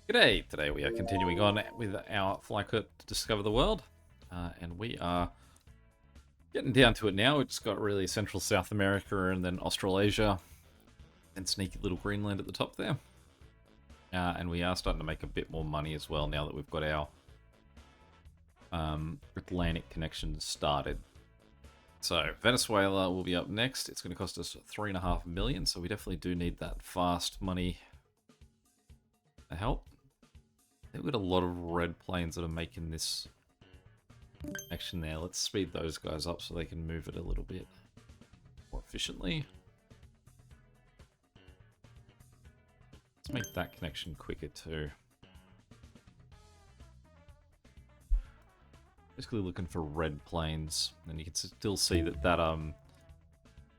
G'day! Today we are continuing on with our Fly Corp to discover the world, and we are getting down to it now. We've just got really Central South America and then Australasia, and sneaky little Greenland at the top there. And we are starting to make a bit more money as well now that we've got our Atlantic connection started. So Venezuela will be up next. It's going to cost us 3.5 million, so we definitely do need that fast money to help. They've got a lot of red planes that are making this action there. Let's speed those guys up so they can move it a little bit more efficiently. Let's make that connection quicker too. Basically looking for red planes, and you can still see that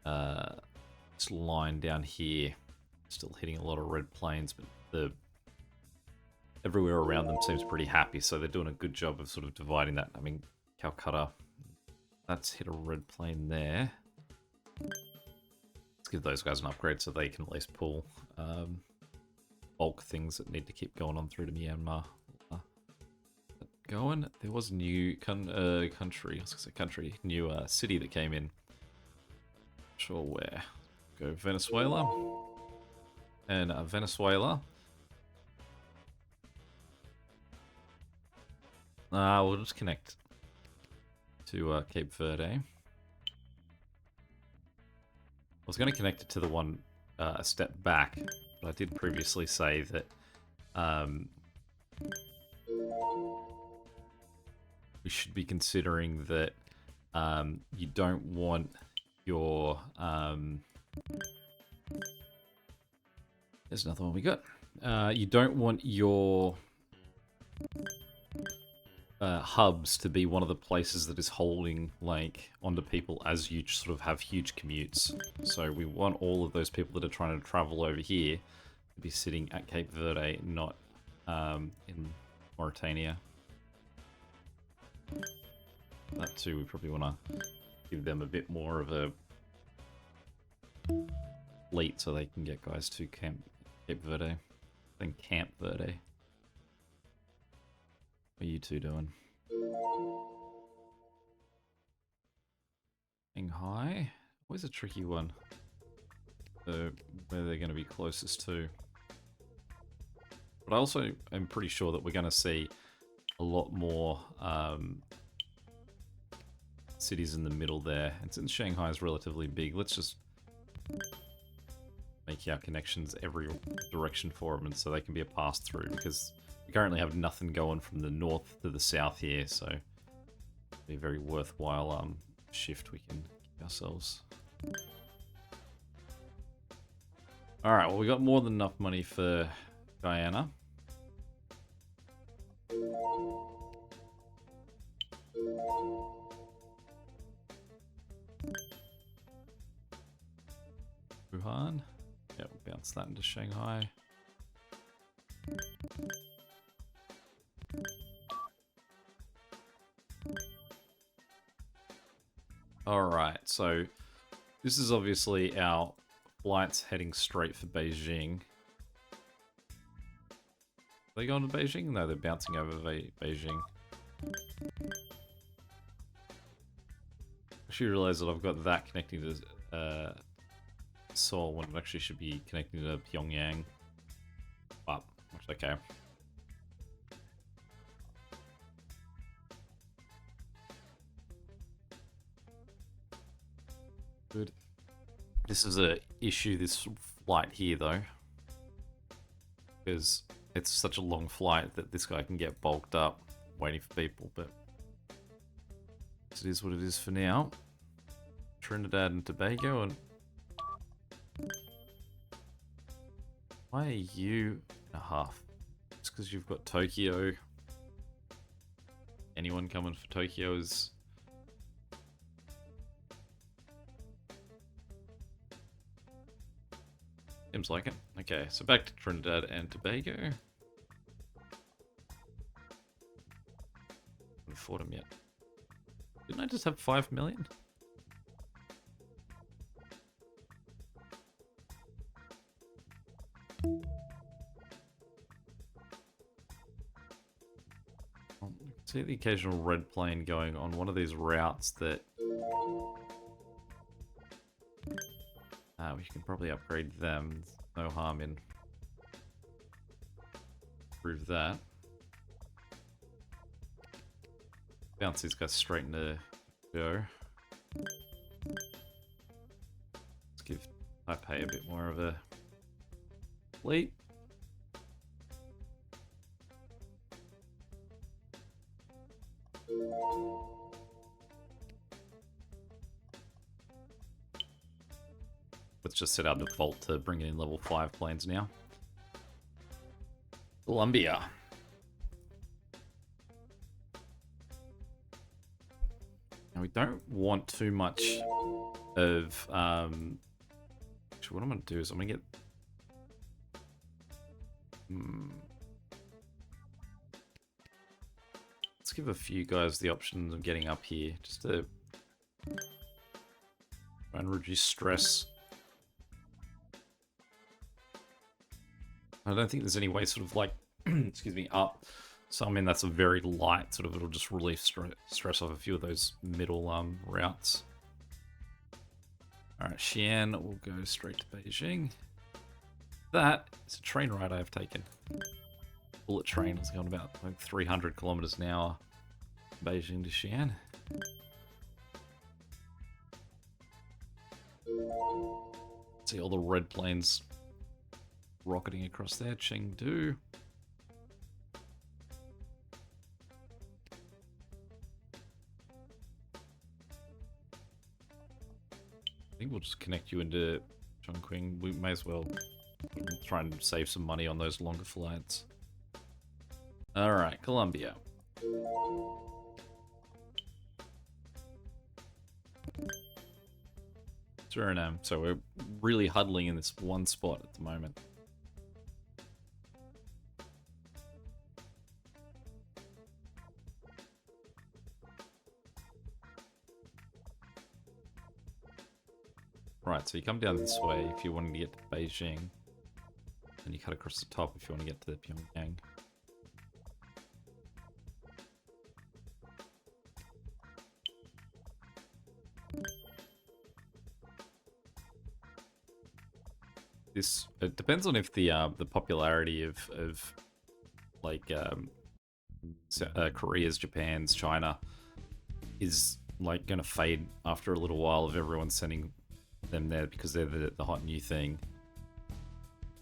this line down here still hitting a lot of red planes, but everywhere around them seems pretty happy, so they're doing a good job of sort of dividing that. I mean, Calcutta, that's hit a red plane there. Let's give those guys an upgrade so they can at least pull bulk things that need to keep going on through to Myanmar. Going, there was a new new city that came in. Not sure where. Go Venezuela, and Venezuela. We'll just connect to Cape Verde. I was going to connect it to the one a step back, but I did previously say that we should be considering that you don't want your... there's another one we got. You don't want your hubs to be one of the places that is holding like onto people as you sort of have huge commutes. So we want all of those people that are trying to travel over here to be sitting at Cape Verde, not in Mauritania. That too, we probably want to give them a bit more of a fleet so they can get guys to Cape Verde. Then Camp Verde. What are you two doing? Shanghai? Always a tricky one. Where they're going to be closest to. But I also am pretty sure that we're going to see a lot more cities in the middle there. And since Shanghai is relatively big, let's just make our connections every direction for them, and so they can be a pass-through, because we currently have nothing going from the north to the south here, so it'll be a very worthwhile shift we can give ourselves. Alright, well we got more than enough money for Guyana. Wuhan. Yeah, we'll bounce that into Shanghai. Alright, so this is obviously our flights heading straight for Beijing. Are they going to Beijing? No, they're bouncing over Beijing. I actually realised that I've got that connecting to Seoul when it actually should be connecting to Pyongyang. But, okay. Good. This is a issue, this flight here, though. Because it's such a long flight that this guy can get bulked up waiting for people, but it is what it is for now. Trinidad and Tobago, and why are you a half? It's because you've got Tokyo. Anyone coming for Tokyo is... seems like it. Okay, so back to Trinidad and Tobago. Haven't fought him yet. Didn't I just have 5 million? See the occasional red plane going on one of these routes that we can probably upgrade them. There's no harm in prove that. Bounce these guys straight into go. Let's give Taipei a bit more of a fleet. Let's just set our default to bring in level 5 planes now. Colombia. Now we don't want too much of... Actually, what I'm going to do is I'm going to get... Let's give a few guys the option of getting up here, just to try and reduce stress. I don't think there's any way sort of like, excuse me, up. So I mean that's a very light sort of, it'll just relieve stress off a few of those middle routes. Alright, Xi'an will go straight to Beijing. That is a train ride I have taken. Bullet train was going about like 300 kilometers an hour. Beijing to Xi'an. See all the red planes rocketing across there. Chengdu. I think we'll just connect you into Chongqing. We may as well try and save some money on those longer flights. Alright, Colombia. Suriname. So we're really huddling in this one spot at the moment. Right, so you come down this way if you want to get to Beijing. And you cut across the top if you want to get to Pyongyang. This it depends on if the popularity of like Korea's, Japan's, China is like gonna fade after a little while of everyone sending them there because they're the hot new thing.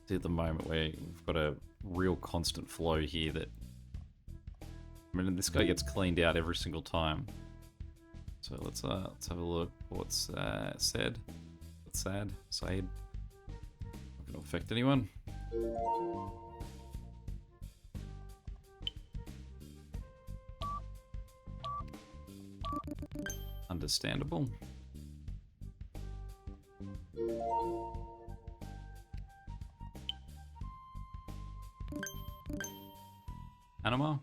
See, at the moment we've got a real constant flow here that I mean this guy gets cleaned out every single time. So let's have a look. What's said? What's sad? Said. Not gonna affect anyone. Understandable. Panama.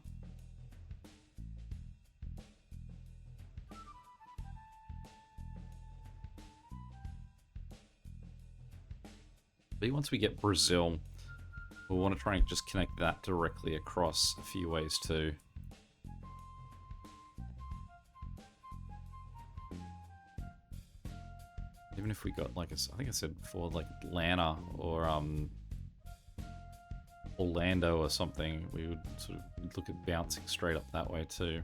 But once we get Brazil, we'll want to try and just connect that directly across a few ways too. Even if we got, like, I think I said before, like Atlanta or Orlando or something, we would sort of look at bouncing straight up that way too.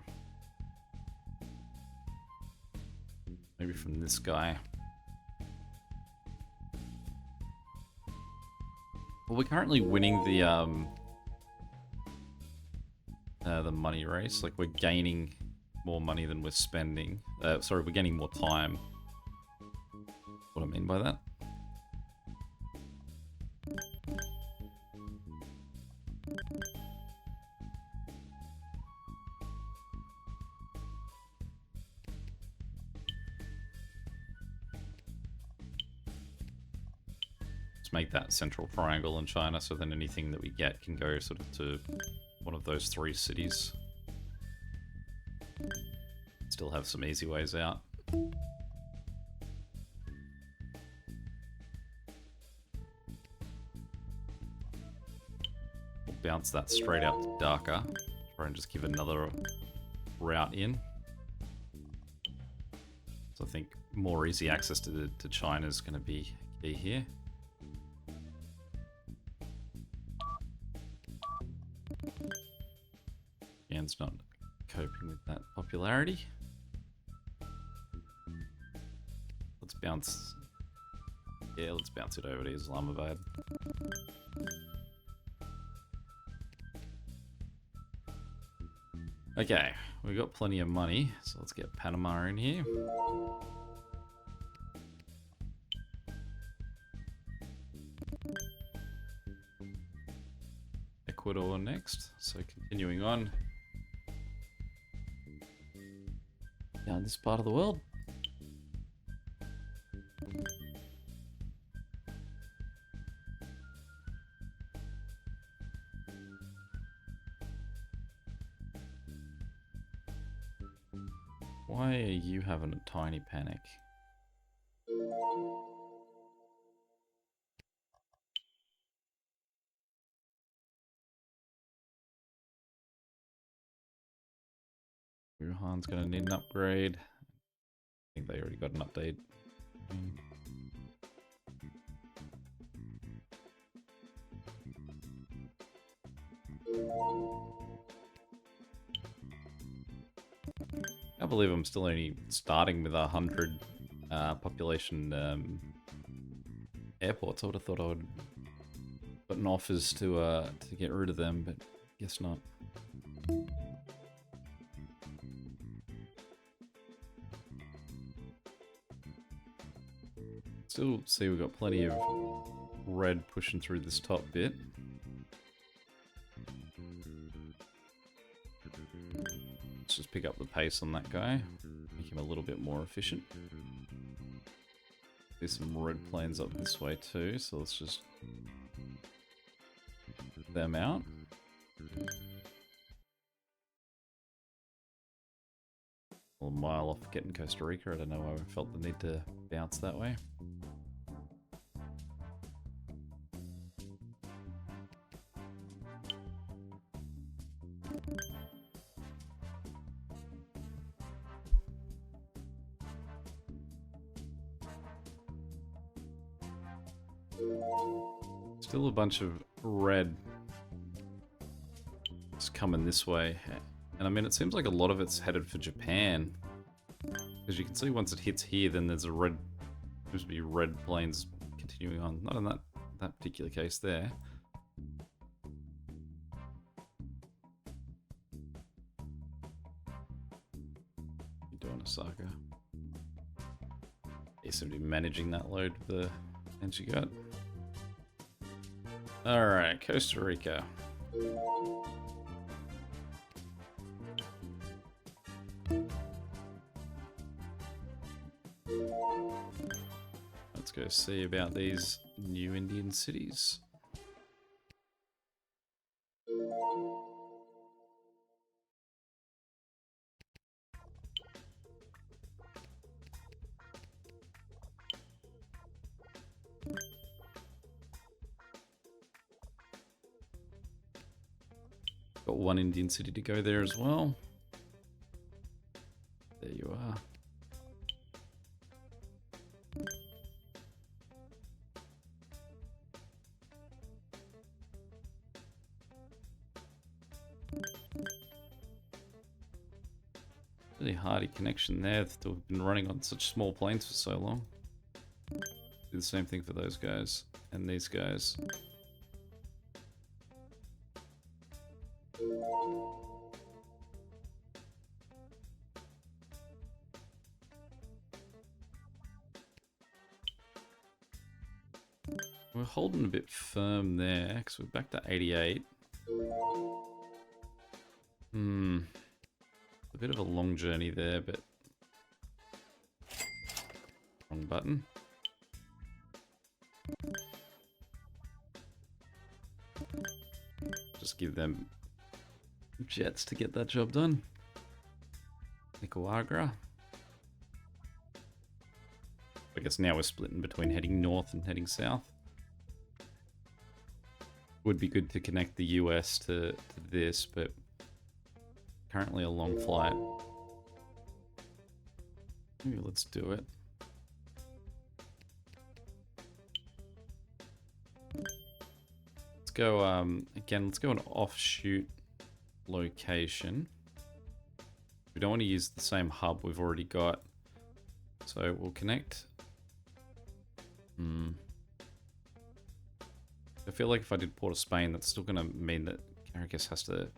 Maybe from this guy. Well, we're currently winning the money race. Like, we're gaining more money than we're spending. Sorry, we're gaining more time. What I mean by that. Let's make that central triangle in China, so then anything that we get can go sort of to one of those 3 cities. Still have some easy ways out. Bounce that straight out to Dhaka. Try and just give another route in. So I think more easy access to China is going to be key here. Yan's not coping with that popularity. Let's bounce. Yeah, let's bounce it over to Islamabad. Okay, we've got plenty of money, so let's get Panama in here. Ecuador next, so continuing on down this part of the world. Why are you having a tiny panic? Wuhan's gonna need an upgrade. I think they already got an update. I believe I'm still only starting with 100 population airports. I would have thought I would put an offers to get rid of them, but guess not. Still see we've got plenty of red pushing through this top bit. Let's just pick up the pace on that guy, make him a little bit more efficient. There's some red planes up this way too, so let's just put them out. A mile off getting Costa Rica. I don't know why we felt the need to bounce that way. Still a bunch of red just coming this way. And I mean, it seems like a lot of it's headed for Japan. Because you can see once it hits here, then there's a red, seems to be red planes continuing on. Not in that particular case there. What are you doing, Osaka? You seem to be managing that load with the hands you got. Alright, Costa Rica. Let's go see about these new Indian cities. Got one Indian city to go there as well. There you are. Really hardy connection there. They've been running on such small planes for so long. Do the same thing for those guys and these guys. We're holding a bit firm there because we're back to 88. A bit of a long journey there, but wrong button. Just give them jets to get that job done. Nicaragua. I guess now we're splitting between heading north and heading south. Would be good to connect the US to this, but currently a long flight. Maybe let's do it. Let's go, again, let's go an offshoot location. We don't want to use the same hub we've already got. So we'll connect. I feel like if I did Port of Spain, that's still going to mean that Caracas has to...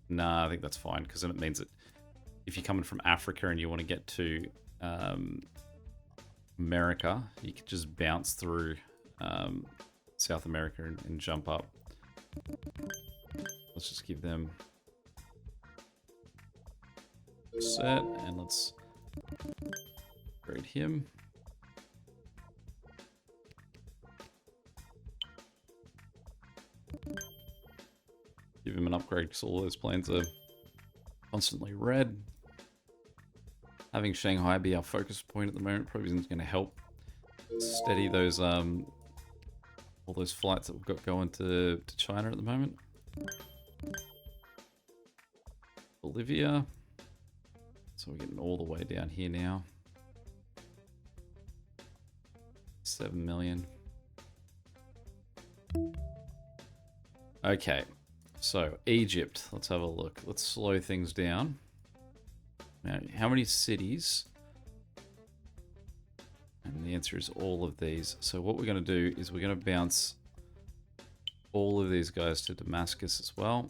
Nah, I think that's fine, because then it means that if you're coming from Africa and you want to get to America, you could just bounce through South America and jump up. Let's just give them set, and let's upgrade him. Give him an upgrade because all those planes are constantly red. Having Shanghai be our focus point at the moment probably isn't going to help steady those all those flights that we've got going to China at the moment. Bolivia. So we're getting all the way down here now. 7 million. Okay. So, Egypt, let's have a look. Let's slow things down. Now, how many cities? And the answer is all of these. So what we're going to do is we're going to bounce all of these guys to Damascus as well.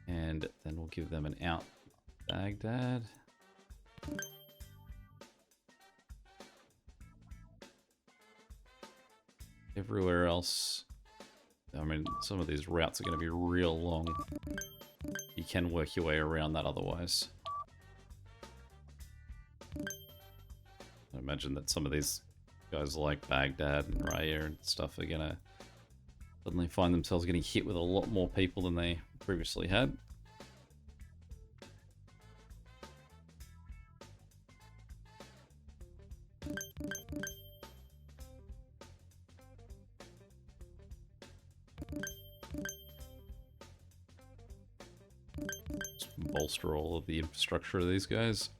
And then we'll give them an out Baghdad. Everywhere else, I mean, some of these routes are going to be real long. You can work your way around that otherwise. I imagine that some of these guys like Baghdad and Raya and stuff are going to suddenly find themselves getting hit with a lot more people than they previously had. Just bolster all of the infrastructure of these guys.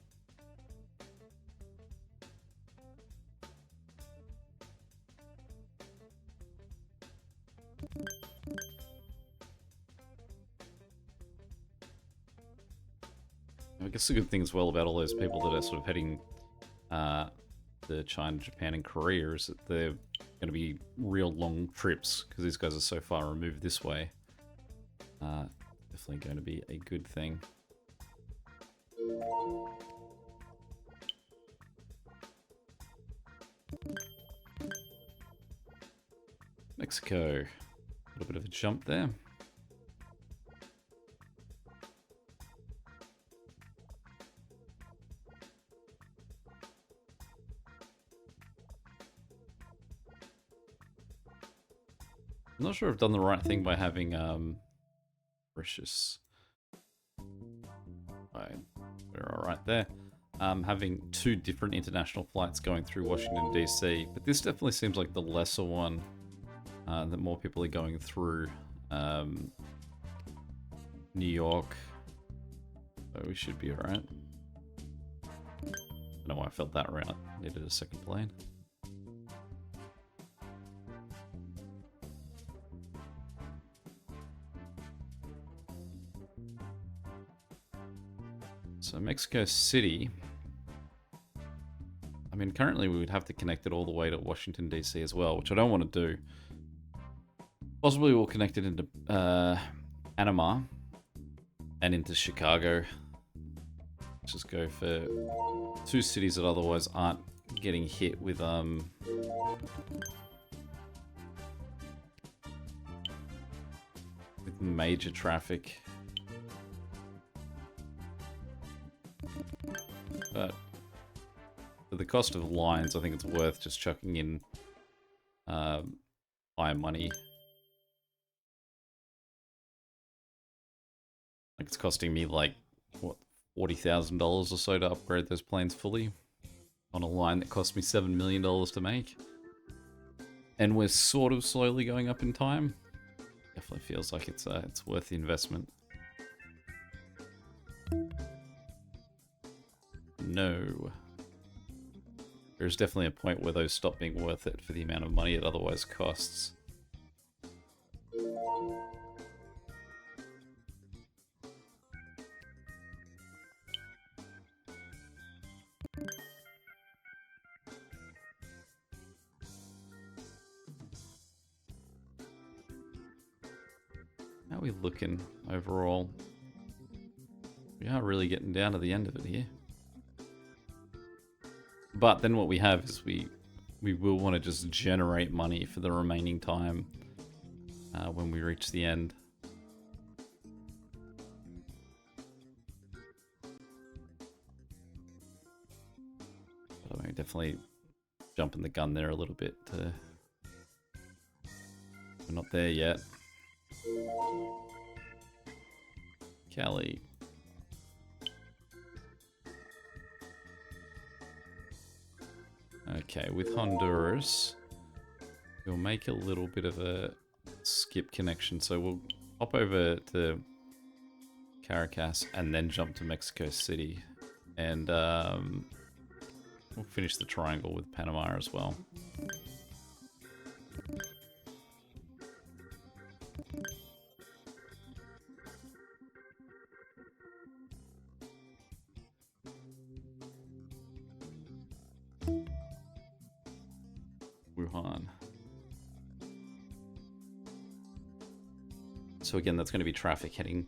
I guess the good thing as well about all those people that are sort of heading to China, Japan, and Korea is that they're going to be real long trips because these guys are so far removed this way. Definitely going to be a good thing. Mexico, a little bit of a jump there. I'm not sure I've done the right thing by having Precious. Right, we're all right there. Having two different international flights going through Washington DC, but this definitely seems like the lesser one. That more people are going through New York, so we should be all right. I don't know why I felt that route. Needed a second plane. So Mexico City, I mean, currently we would have to connect it all the way to Washington, D.C. as well, which I don't want to do. Possibly we'll connect it into Panama and into Chicago. Let's just go for two cities that otherwise aren't getting hit with major traffic. But for the cost of lines, I think it's worth just chucking in higher money. Like it's costing me like, what, $40,000 or so to upgrade those planes fully on a line that cost me $7 million to make. And we're sort of slowly going up in time. Definitely feels like it's worth the investment. No. There's definitely a point where those stop being worth it for the amount of money it otherwise costs. How are we looking overall? We are really getting down to the end of it here. But then what we have is we will want to just generate money for the remaining time when we reach the end. But I mean, definitely jumping the gun there a little bit. We're not there yet. Cali. Okay, with Honduras, we'll make a little bit of a skip connection. So we'll hop over to Caracas and then jump to Mexico City. And we'll finish the triangle with Panama as well. Wuhan. So again, that's going to be traffic heading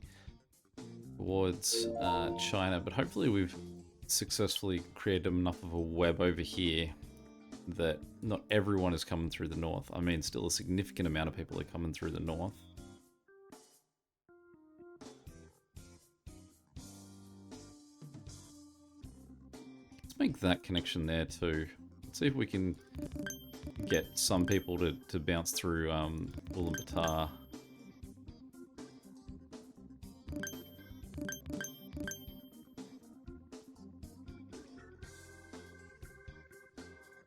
towards China, but hopefully we've successfully created enough of a web over here that not everyone is coming through the north. I mean, still a significant amount of people are coming through the north. Let's make that connection there too. Let's see if we can get some people to bounce through Ulaanbaatar.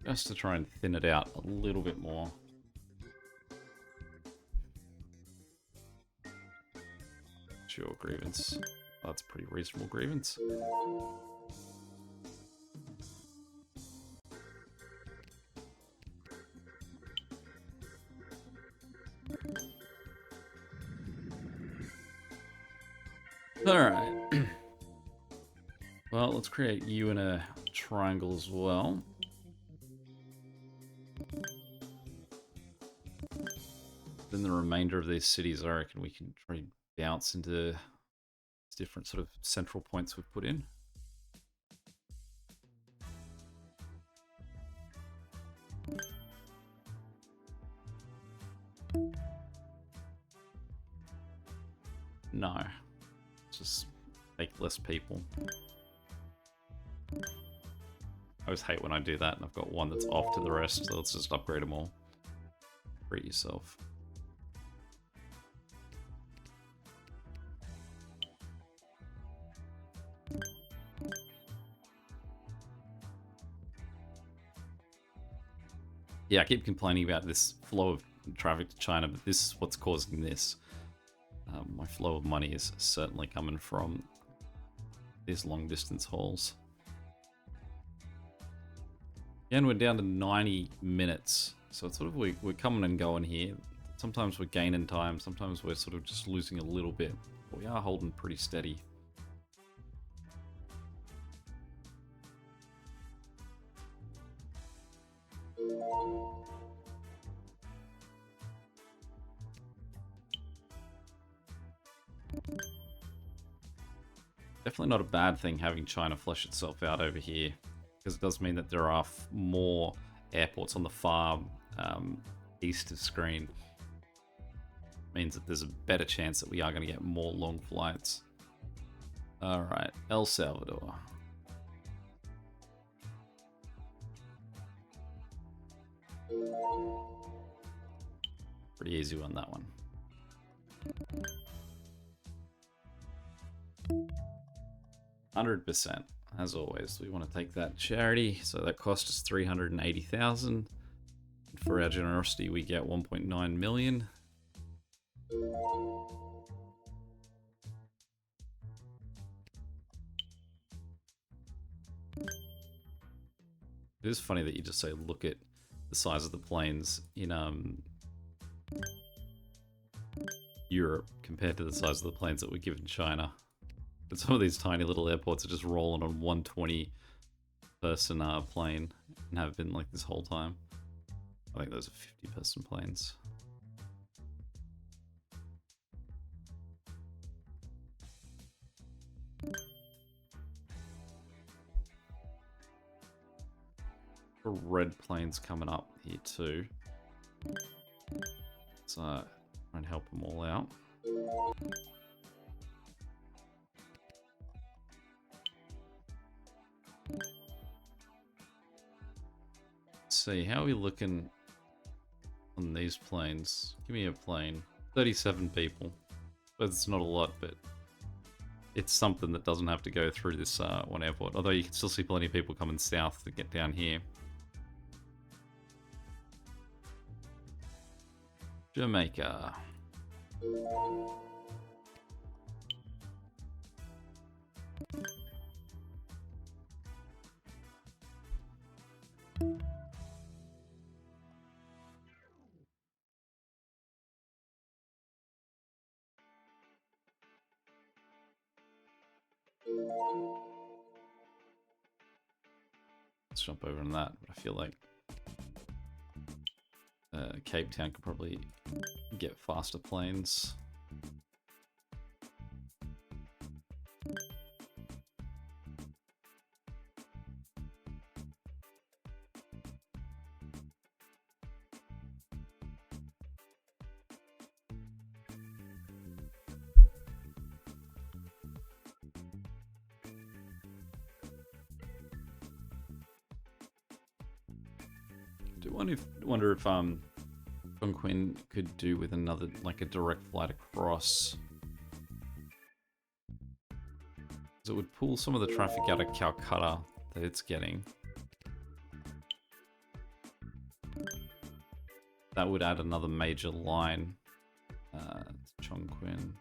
Just to try and thin it out a little bit more. Sure, grievance. That's a pretty reasonable grievance. Alright. Well, let's create you in a triangle as well. Then the remainder of these cities, I reckon we can try and bounce into different sort of central points we've put in. No. Just make less people. I always hate when I do that and I've got one that's off to the rest, so let's just upgrade them all. Treat yourself. Yeah, I keep complaining about this flow of traffic to China, but this is what's causing this. My flow of money is certainly coming from these long distance hauls. Again, we're down to 90 minutes. So it's sort of we're coming and going here. Sometimes we're gaining time, sometimes we're sort of just losing a little bit. But we are holding pretty steady. Definitely not a bad thing having China flesh itself out over here, because it does mean that there are more airports on the far east of screen. Means that there's a better chance that we are going to get more long flights. Alright, El Salvador. Pretty easy on that one. 100%. As always, we want to take that charity. So that cost us 380,000. For our generosity, we get 1.9 million. It is funny that you just say, look at the size of the planes in Europe compared to the size of the planes that we give in China. But some of these tiny little airports are just rolling on 120 person plane and have been like this whole time. I think those are 50 person planes. Red planes coming up here too. So try and help them all out. Let's see, how are we looking on these planes? Give me a plane. 37 people. But it's not a lot, but it's something that doesn't have to go through this one airport. Although you can still see plenty of people coming south to get down here. Jamaica. Let's jump over on that. I feel like Cape Town could probably get faster planes. Wonder if Quinn could do with another, like a direct flight across. So it would pull some of the traffic out of Calcutta that it's getting. That would add another major line to Chongqing.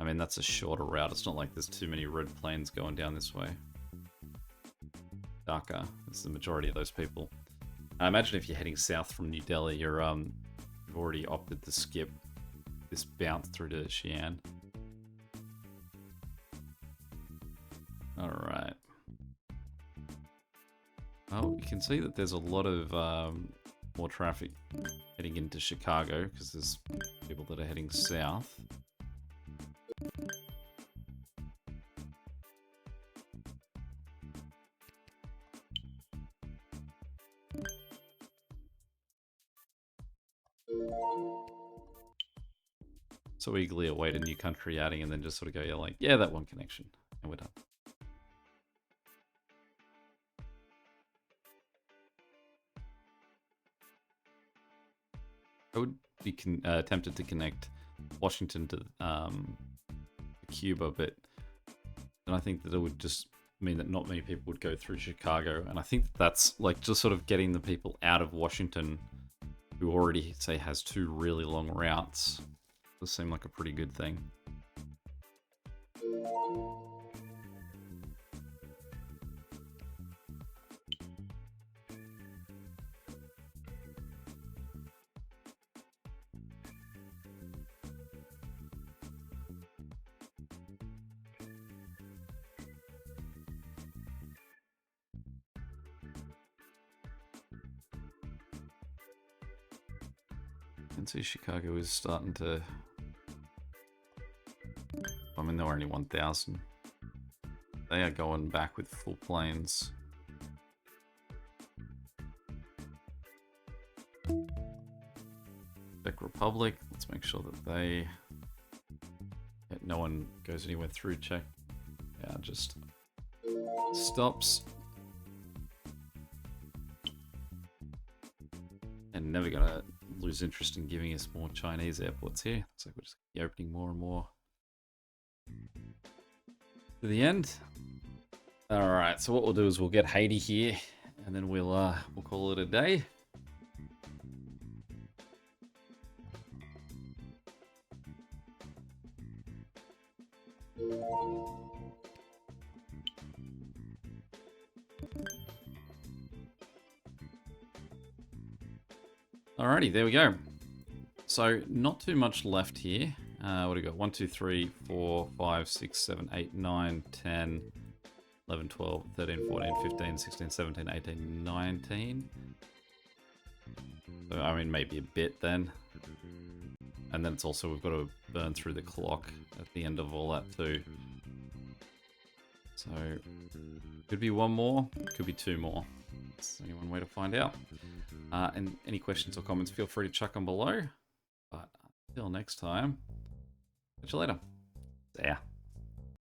I mean, that's a shorter route. It's not like there's too many red planes going down this way. Dhaka is the majority of those people. I imagine if you're heading south from New Delhi, you've already opted to skip this bounce through to Xi'an. Alright. Well, you can see that there's a lot of more traffic heading into Chicago because there's people that are heading south. So eagerly await a new country adding and then just sort of go, yeah, like, yeah, that one connection. And we're done. I would be tempted to connect Washington to Cuba, but then I think that it would just mean that not many people would go through Chicago. And I think that's like just sort of getting the people out of Washington who already, say, has two really long routes. Does seem like a pretty good thing. I can see Chicago is starting to... I mean, there were only 1,000. They are going back with full planes. Czech Republic, let's make sure that they... Yeah, no one goes anywhere through Czech. Yeah, just stops. And never gonna lose interest in giving us more Chinese airports here. So we're just opening more and more to the end. All right, so what we'll do is we'll get Haiti here, and then we'll call it a day. Alrighty, there we go. So not too much left here. What do we got? 1, 2, 3, 4, 5, 6, 7, 8, 9, 10, 11, 12, 13, 14, 15, 16, 17, 18, 19. So, I mean, maybe a bit then. And then it's also, we've got to burn through the clock at the end of all that too. So, could be one more, could be two more. That's only one way to find out. And any questions or comments, feel free to chuck them below. But until next time, catch you later. See ya.